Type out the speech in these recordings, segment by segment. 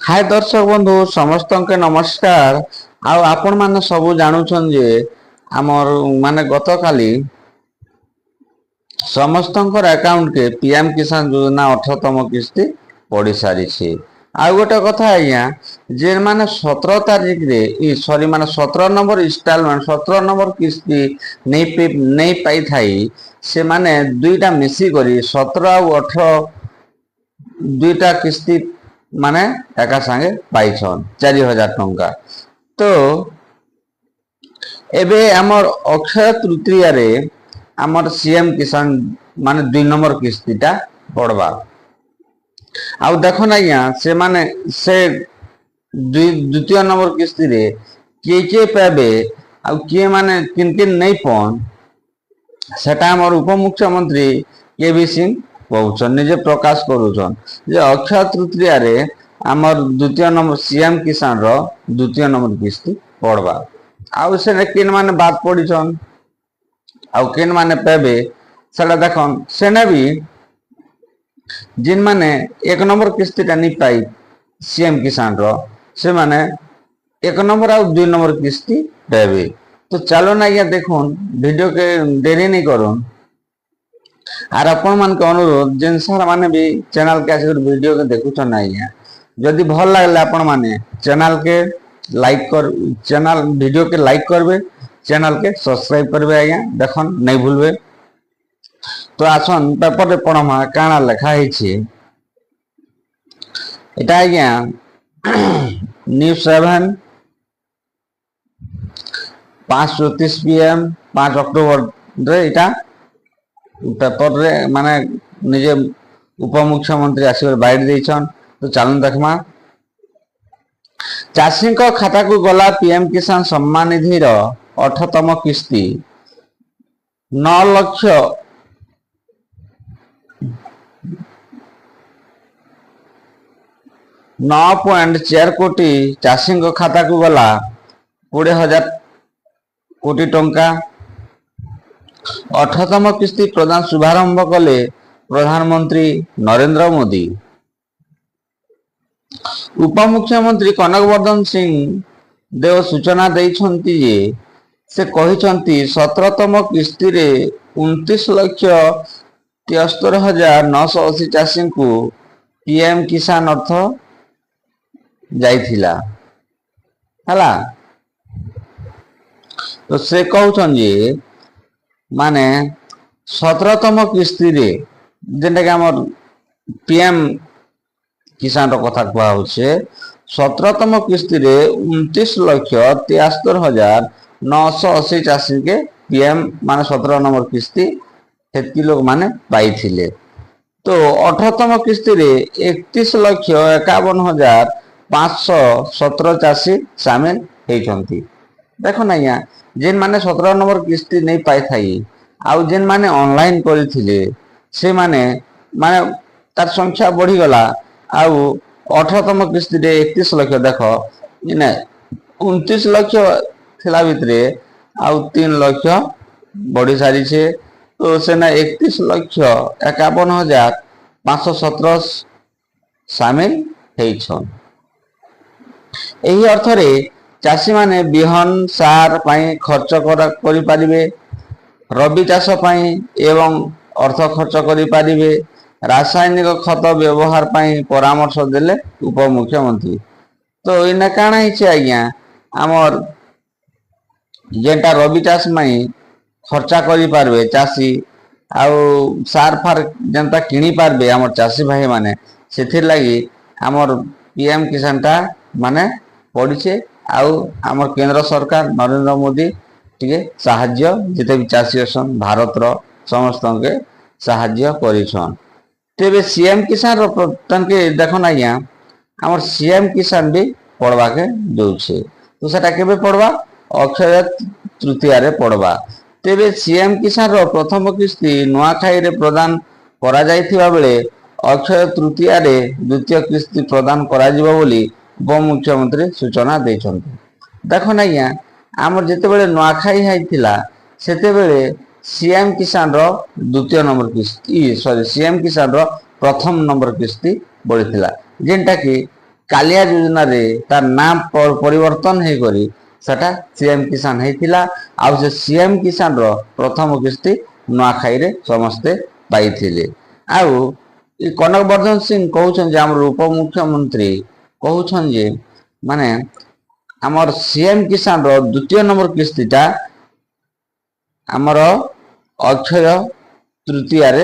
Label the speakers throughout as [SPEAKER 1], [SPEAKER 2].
[SPEAKER 1] हाय दर्शक बंधु समस्त के नमस्कार। आपण माने सबू जानुछन जे आमर माने गत काली समस्तंकर अकाउंट के पीएम किसान योजना 18तम किस्ती पड़ी सारी छे। आ गोटे कथा आज्ञा जे माने 17 तारीख रे सॉरी माने 17 नंबर इंस्टॉलमेंट 17 नंबर किस्ती नहीं पाई थाई से माने दुईटा मिसी करी 17 और 18 दुईटा किस्ती माने एका संगे पाइछन 4000 टंका। तो एबे आमर अक्षय तृतीया रे आमर सीएम किसान माने 2 नंबर किस्तीटा पड़वा। आउ देखो ना से माने से द्वितीय नंबर किस्ती रे किए पाबे आउ किए माने किन किन नहीं पन सेटा आमर उपमुख्यमंत्री केवी सिंह कहउछन निजे प्रकाश करूछन जे अक्षय तृतीया रे आमर द्वितीय नंबर सीएम किसान रो द्वितीय नंबर किस्ती पड़वा। आउ से किन माने बात पड़ीछन आउ किन माने पेबे सेटा देखन सेने भी जिन माने 1 नंबर किस्तीटा नहीं पाई सीएम किसान रो से माने 1 नंबर आउ 2 नंबर किस्ती पेबे। तो चलो ना ये देखुन वीडियो के देरी नहीं करूँ आर अपन मान के अनुरोध जेन सर माने भी चैनल के आसिक वीडियो के देखुछन ना जदि भल लागले अपन माने चैनल के लाइक कर चैनल वीडियो के लाइक करबे चैनल के सब्सक्राइब करबे आज्ञा देखन नहीं भूलबे। तो आसन पेपर रे पढ़मा काना लिखा है एटा आज्ञा न्यूज 7 5:34 PM 5 अक्टोबर रे इटा पेपर रे माने निजे उपमुख्यमंत्री आसिक बाइट देछन। तो चलन देखमा चाषी खाता को गला पीएम किसान सम्मान निधि 18तम किस्ती 9,4 कोटी चाषी खाता को गला 20,000 कोटी टंका। 18तम किस्ती प्रदान शुभारंभ कले प्रधानमंत्री नरेंद्र मोदी। उपमुख्यमंत्री कनक वर्धन सिंह देव सूचना देइछंती जे से कहिछंती 17तम किस्ती रे 29,73,980 चाषी को पीएम किसान अर्थ जाइथिला हला। तो से कहउछन जे माने 17तम किस्ती रे जेंटा के हमर पीएम किसान रो कथा कहवा होछे 17तम किस्ती रे 29,73,980 चाषी के पीएम माने 17 नंबर किस्ती हेतकी लोग माने पाइथिले। तो 18तम किस्ती रे 31,51,517 चाषी शामिल हेइछंती। देखो ना या जेन माने 17 नंबर किस्ती नहीं पाई थाई आउ जेन माने ऑनलाइन करिथिले से माने तार संख्या बढ़ी गला। आउ 18तम किस्ती रे 31 लाख देख इने 29 लाख थिला भितरे आउ 3 लाख बढ़ी सारी छे। तो सेना 31,51,517 शामिल हेइछन। एही अर्थ रे चाषी माने बिहन सार पाई खर्च करि पारिबे रबी चाष पाई एवं अर्थ खर्च करि पारिबे रासायनिक खत व्यवहार पाई परामर्श देले उपमुख्यमंत्री। तो इना काना हिचे आज्ञा आमर जेंटा रबी चाष माई खर्चा करि पारबे चाषी आउ सार फार जेंता किनी पारबे आमर चाषी भाई माने सेथिर लागि आमर पीएम किसान टा माने पड़िछे। आउ आमर केंद्र सरकार नरेंद्र मोदी टिके साहाय्य जेते भी चाषी असन भारत रो समस्त के साहाय्य करिछन। तेबे सीएम किसान रो के देखो ना या हमर सीएम किसान भी पड़वा के दउछे। तो सेटा केबे पड़वा अक्षय तृतीया रे पड़वा। तेबे सीएम किसान रो प्रथम किस्ती नुआखाई रे प्रदान करा जाइथिबा बेले अक्षय तृतीया रे द्वितीय किस्ती प्रदान करा जिवो बोली उपमुख्यमंत्री सूचना देछंती। देखो ना या हमर जेते बेले नुआखाई हाइथिला सेते बेले सीएम किसान रो द्वितीय नंबर किस्ती सॉरी सीएम किसान रो प्रथम नंबर किस्ती बढ़ी जेनटा कि କାଳିଆ ଯୋଜନାରେ ତାର ନାଁ ପରିବର୍ତ୍ତନ ହେଇକରି ସେଟା ସିଏମ୍ କିଷାନ ହେଇଥିଲା। ଆଉ ସେ ସିଏମ୍ କିଷାନର ପ୍ରଥମ କିସ୍ତି ନୂଆଖାଇରେ ସମସ୍ତେ ପାଇଥିଲେ। ଆଉ ଏ କନକ ବର୍ଦ୍ଧନ ସିଂ କହୁଛନ୍ତି ଯେ ଆମର ଉପମୁଖ୍ୟମନ୍ତ୍ରୀ କହୁଛନ୍ତି ଯେ ମାନେ ଆମର ସିଏମ୍ କିଷାନର ଦ୍ୱିତୀୟ ନମ୍ବର କିସ୍ତିଟା ଆମର ଅକ୍ଷୟ ତୃତୀୟାରେ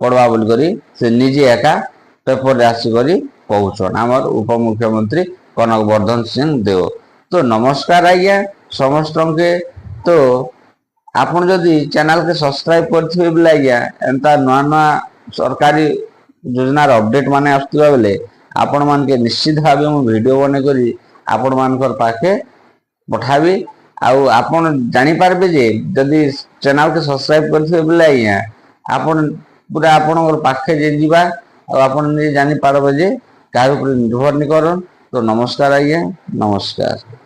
[SPEAKER 1] ପଡ଼ବା ବୋଲିକରି ସେ ନିଜେ ଏକା ପେପରରେ ଆସିକରି କହୁଛନ୍ ଆମର ଉପମୁଖ୍ୟମନ୍ତ୍ରୀ କନକ ବର୍ଦ୍ଧନ ସିଂ ଦେଓ। ତ ନମସ୍କାର ଆଜ୍ଞା ସମସ୍ତଙ୍କୁ। ତ ଆପଣ ଯଦି ଚ୍ୟାନେଲকে ସବସ୍କ୍ରାଇବ କରିଥିବେ ବୋଲେ ଆଜ୍ଞା ଏନ୍ତା ନୂଆ ନୂଆ ସରକାରୀ ଯୋଜନାର ଅପଡେଟ୍ ମାନେ ଆସୁଥିବା ବେଲେ ଆପଣ ମାନକେ ନିଶ୍ଚିତ ଭାବେ ମୁଁ ଭିଡ଼ିଓ ବନେଇକରି ଆପଣ ମାନଙ୍କର ପାଖେ ପଠାବି। ଆଉ ଆପଣ ଜାଣିପାରିବେ ଯେ ଯଦି ଚ୍ୟାନେଲকে ସବସ୍କ୍ରାଇବ କରିଥିବେ ବୋଲେ ଆଜ୍ଞା ଆପଣ ପୁରା ଆପଣଙ୍କର ପାଖେ ଯିବା ଆଉ ଆପଣ ନିଜେ ଜାଣିପାରିବେ ଯେ କାହା ଉପରେ ନିର୍ଭର ନି କରନ୍। ତ ନମସ୍କାର ଆଜ୍ଞା, ନମସ୍କାର।